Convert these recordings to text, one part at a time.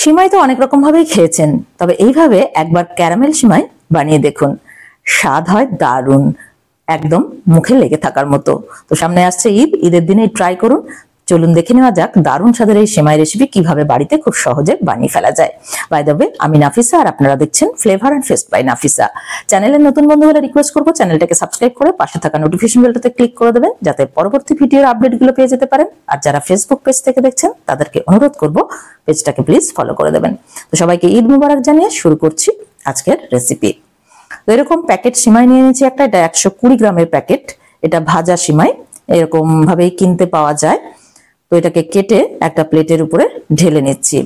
সিমাই তো অনেক রকম ভাবেই খেয়েছেন, তবে এইভাবে একবার ক্যারামেল সিমাই বানিয়ে দেখুন, স্বাদ হয় দারুণ, একদম মুখে লেগে থাকার মতো। তো সামনে আসছে ঈদ, ঈদের দিনে ট্রাই করুন। চলুন দেখে নেওয়া যাক দারুণ স্বাদের এই সেমাই রেসিপি কিভাবে বাড়িতে খুব সহজে বানিয়ে ফেলা যায়। বাই দ্য ওয়ে, আমি নাফিসা আর আপনারা দেখছেন flavour and fest by Nafisa. চ্যানেলের নতুন বন্ধু হলে রিকোয়েস্ট করবো চ্যানেলটাকে সাবস্ক্রাইব করে পাশে থাকা নোটিফিকেশন বেলটাতে ক্লিক করে দেবেন, যাতে পরবর্তী ভিডিওর আপডেটগুলো পেয়ে যেতে পারেন। আর যারা ফেসবুক পেজ থেকে দেখছেন তাদেরকে অনুরোধ করব পেজটাকে প্লিজ ফলো করে দেবেন। তো সবাইকে ঈদ মুবারক জানিয়ে শুরু করছি আজকের রেসিপি। তো এরকম প্যাকেট সিমাই নিয়ে নিয়েছি একটা, এটা 120 গ্রামের প্যাকেট। এটা ভাজা সিমাই, এরকম ভাবেই কিনতে পাওয়া যায়। তো এটাকে কেটে একটা প্লেটের উপরে ঢেলে নিচ্ছি।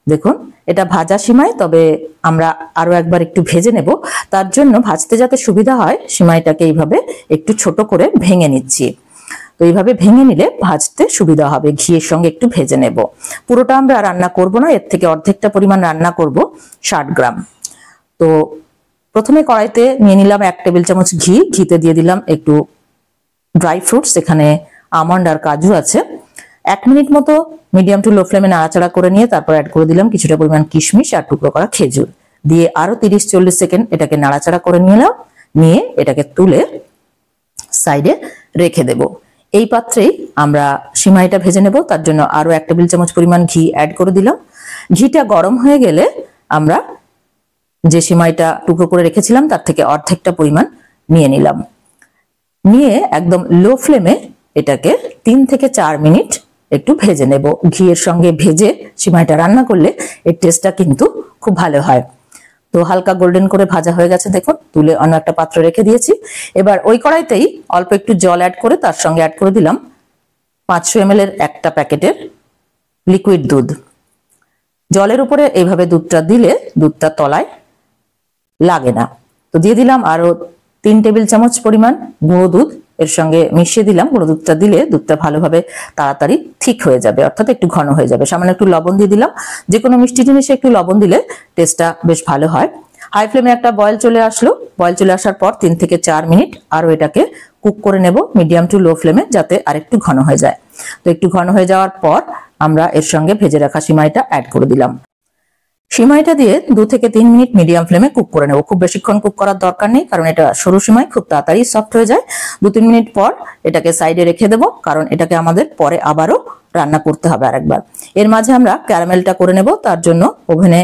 দেখুন, এটা ভাজা সিমাই, তবে আমরা আরো একবার একটু ভেজে নেব। তার জন্য ভাজতে যাতে সুবিধা হয় সিমাইটাকে এইভাবে একটু ছোট করে ভেঙে নিচ্ছি। তো এইভাবে ভেঙে নিলে ভাজতে সুবিধা হবে। ঘিয়ের সঙ্গে একটু ভেজে নেব। পুরোটা আমরা রান্না করব না, এর থেকে অর্ধেকটা পরিমাণ রান্না করব, 60 গ্রাম। তো প্রথমে কড়াইতে নিয়ে নিলাম 1 টেবিল চামচ ঘি। ঘিতে দিয়ে দিলাম একটু ড্রাই ফ্রুটস, এখানে আমন্ড আর কাজু আছে। 1 মিনিট মতো মিডিয়াম টু লো ফ্লেমে নাড়াচাড়া করে নিয়ে তারপর অ্যাড করে দিলাম কিছুটা পরিমাণ কিশমিশ আর টুকরো করা খেজুর। দিয়ে আরো 30-40 সেকেন্ড এটাকে নাড়াচাড়া করে নিলাম। নিয়ে এটাকে তুলে সাইডে রেখে দেব। এই পাত্রেই আমরা সিমাইটা ভেজে নেব। তার জন্য আরো 1 টেবিল চামচ পরিমাণ ঘি অ্যাড করে দিলাম। ঘিটা গরম হয়ে গেলে আমরা যে সিমাইটা টুকরো করে রেখেছিলাম তার থেকে অর্ধেকটা পরিমাণ নিয়ে নিলাম। নিয়ে একদম লো ফ্লেমে এটাকে 3 থেকে 4 মিনিট একটু ভেজে নেব। ঘিয়ের সঙ্গে ভেজে সিমাইটা রান্না করলে এর টেস্টটা কিন্তু খুব ভালো হয়। তো হালকা গোল্ডেন করে ভাজা হয়ে গেছে, দেখুন। তুলে অন্য একটা পাত্র রেখে দিয়েছি। এবার ওই কড়াইতেই অল্প একটু জল অ্যাড করে তার সঙ্গে অ্যাড করে দিলাম 500 ml এর একটা প্যাকেটের লিকুইড দুধ। জলের উপরে এইভাবে দুধটা দিলে দুধটা তলায় লাগে না। তো দিয়ে দিলাম আরো 3 টেবিল চামচ পরিমাণ গুঁড়ো দুধ, এর সঙ্গে মিশিয়ে দিলাম। গুঁড়ো দুধটা দিলে দুধটা ভালোভাবে তাড়াতাড়ি ঠিক হয়ে যাবে, অর্থাৎ একটু ঘন হয়ে যাবে। সামান্য একটু লবণ দিয়ে দিলাম। যে কোনো মিষ্টি জিনিসে একটু লবণ দিলে টেস্টটা বেশ ভালো হয়। হাই ফ্লেমে একটা বয়েল চলে আসলো। বয়েল চলে আসার পর 3 থেকে 4 মিনিট আরো এটাকে কুক করে নেব মিডিয়াম টু লো ফ্লেমে, যাতে আরেকটু ঘন হয়ে যায়। তো একটু ঘন হয়ে যাওয়ার পর আমরা এর সঙ্গে ভেজে রাখা সিমাইটা অ্যাড করে দিলাম। সিমাইটা দিয়ে 2 থেকে 3 মিনিট মিডিয়াম ফ্লেমে কুক করে নেব। খুব বেশিক্ষণ কুক করার দরকার নেই, কারণ এটা সরু সিমাই, খুব তাড়াতাড়ি সফট হয়ে যায়। 2-3 মিনিট পর এটাকে সাইডে রেখে দেব, কারণ এটাকে আমাদের পরে আবারও রান্না করতে হবে আরেকবার। এর মাঝে আমরা ক্যারামেলটা করে নেব। তার জন্য ওভেনে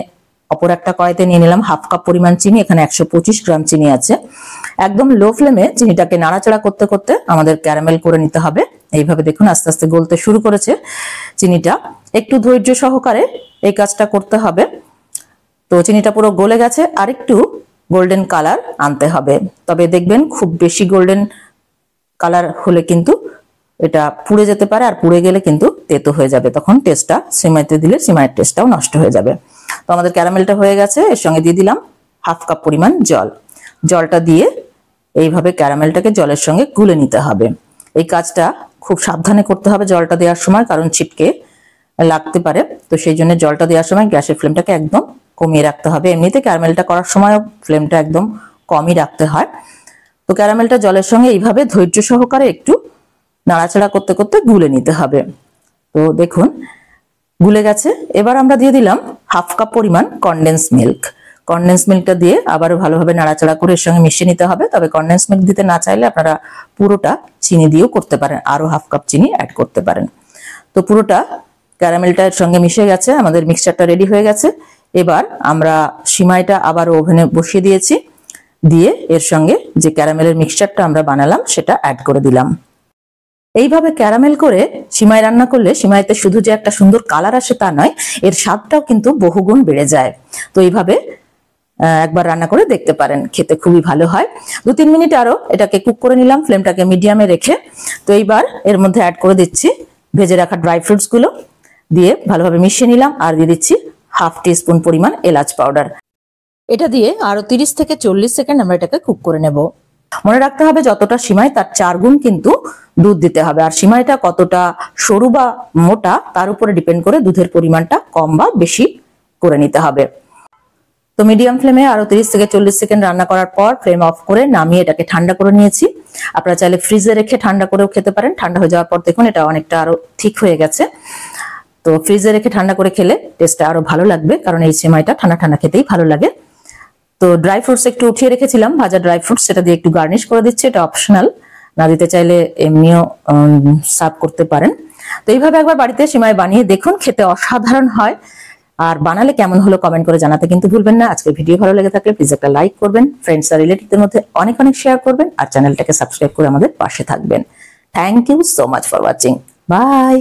অপর একটা কড়াইতে নিয়ে নিলাম 1/2 কাপ পরিমাণ চিনি। এখানে 125 গ্রাম চিনি আছে। একদম লো ফ্লেমে চিনিটাকে নাড়াচাড়া করতে করতে আমাদের ক্যারামেল করে নিতে হবে। এইভাবে দেখুন আস্তে আস্তে গলতে শুরু করেছে চিনিটা। একটু ধৈর্য সহকারে এই কাজটা করতে হবে। তো চিনিটা পুরো গলে গেছে, আর একটু গোল্ডেন কালার আনতে হবে। তবে দেখবেন খুব বেশি গোল্ডেন কালার হলে কিন্তু এটা পুড়ে যেতে পারে, আর পুড়ে গেলে কিন্তু তেতো হয়ে যাবে। তখন টেস্টটা সিমাইতে দিলে সিমাইয়ের টেস্টটাও নষ্ট হয়ে যাবে। তো আমাদের ক্যারামেলটা হয়ে গেছে। এর সঙ্গে দিয়ে দিলাম 1/2 কাপ পরিমাণ জল। জলটা দিয়ে এইভাবে ক্যারামেলটাকে জলের সঙ্গে গুলে নিতে হবে। এই কাজটা খুব সাবধানে করতে হবে জলটা দেওয়ার সময়, কারণ ছিটকে লাগতে পারে। তো সেই জন্য জলটা দেওয়ার সময় গ্যাসের ফ্লেমটাকে একদম কমিয়ে রাখতে হবে। এমনিতে ক্যারামেলটা করার সময় ফ্লেমটা একদম কমই রাখতে হয়। তো ক্যারামেলটা জলের সঙ্গে এইভাবে ধৈর্য সহকারে একটু নাড়াচাড়া করতে করতে গুলে নিতে হবে। তো দেখুন গুলে গেছে। এবার আমরা দিয়ে দিলাম 1/2 কাপ পরিমাণ কনডেন্স মিল্ক। কনডেন্স মিল্কটা দিয়ে আবারও ভালোভাবে নাড়াচাড়া করে এর সঙ্গে মিশিয়ে নিতে হবে। তবে কনডেন্স মিল্ক দিতে না চাইলে আপনারা পুরোটা চিনি দিয়েও করতে পারেন, আরো 1/2 কাপ চিনি অ্যাড করতে পারেন। তো পুরোটা ক্যারামেলটা এর সঙ্গে মিশে গেছে, আমাদের মিক্সচারটা রেডি হয়ে গেছে। এবার আমরা সিমাইটা আবার ওভেনে বসিয়ে দিয়েছি। দিয়ে এর সঙ্গে যে ক্যারামেলের মিক্সচারটা আমরা বানালাম সেটা অ্যাড করে দিলাম। এইভাবে ক্যারামেল করে সিমাই রান্না করলে সিমাইতে শুধু যে একটা সুন্দর কালার আসে তা নয়, এর স্বাদটাও কিন্তু বহুগুণ বেড়ে যায়। তো এইভাবে একবার রান্না করে দেখতে পারেন, খেতে খুবই ভালো হয়। 2-3 মিনিট আরো এটাকে কুক করে নিলাম ফ্লেমটাকে মিডিয়ামে রেখে। তো এইবার এর মধ্যে অ্যাড করে দিচ্ছি ভেজে রাখা ড্রাই ফ্রুটস গুলো। দিয়ে ভালোভাবে মিশিয়ে নিলাম। আর দিয়ে দিচ্ছি 1/2 টিস্পুন পরিমাণ এলাচ পাউডার। এটা দিয়ে আরো 30 থেকে 40 সেকেন্ড আমরা এটাকে কুক করে নেব। মনে রাখতে হবে যতটা সিমাই তার 4 গুণ কিন্তু দুধ দিতে হবে। আর সিমাইটা কতটা সরু বা মোটা তার উপরে ডিপেন্ড করে দুধের পরিমাণটা কম বা বেশি করে নিতে হবে। তো মিডিয়াম ফ্লেমে আরো 30 থেকে 40 সেকেন্ড রান্না করার পর ফ্লেম অফ করে নামিয়ে এটাকে ঠান্ডা করে নিয়েছি। আপনারা চাইলে ফ্রিজে রেখে ঠান্ডা করেও খেতে পারেন। ঠান্ডা হয়ে যাওয়ার পর দেখুন এটা অনেকটা আরো ঠিক হয়ে গেছে। তো তো ফ্রিজে রেখে ঠান্ডা করে খেলে টেস্টটা আরো ভালো লাগবে, কারণ এই সেমাইটা ঠান্ডা ঠান্ডা খেতেই ভালো লাগে। তো ড্রাই ফ্রুটস একটু উঠিয়ে রেখেছিলাম, ভাজা ড্রাই ফ্রুটস, সেটা দিয়ে একটু গার্নিশ করে দিচ্ছি। এটা অপশনাল, না দিতে চাইলে এমনিও সার্ভ করতে পারেন। তো এইভাবে একবার বাড়িতে সেমাই বানিয়ে দেখুন, খেতে অসাধারণ হয়। আর বানালে কেমন হলো কমেন্ট করে জানাতে কিন্তু ভুলবেন না। আজকের ভিডিও ভালো লেগে থাকলে প্লিজ একটা লাইক করবেন, ফ্রেন্ডস আর রিলেটিভদের মধ্যে অনেক অনেক শেয়ার করবেন, আর চ্যানেলটাকে সাবস্ক্রাইব করে আমাদের পাশে থাকবেন। Thank you so much for watching. By.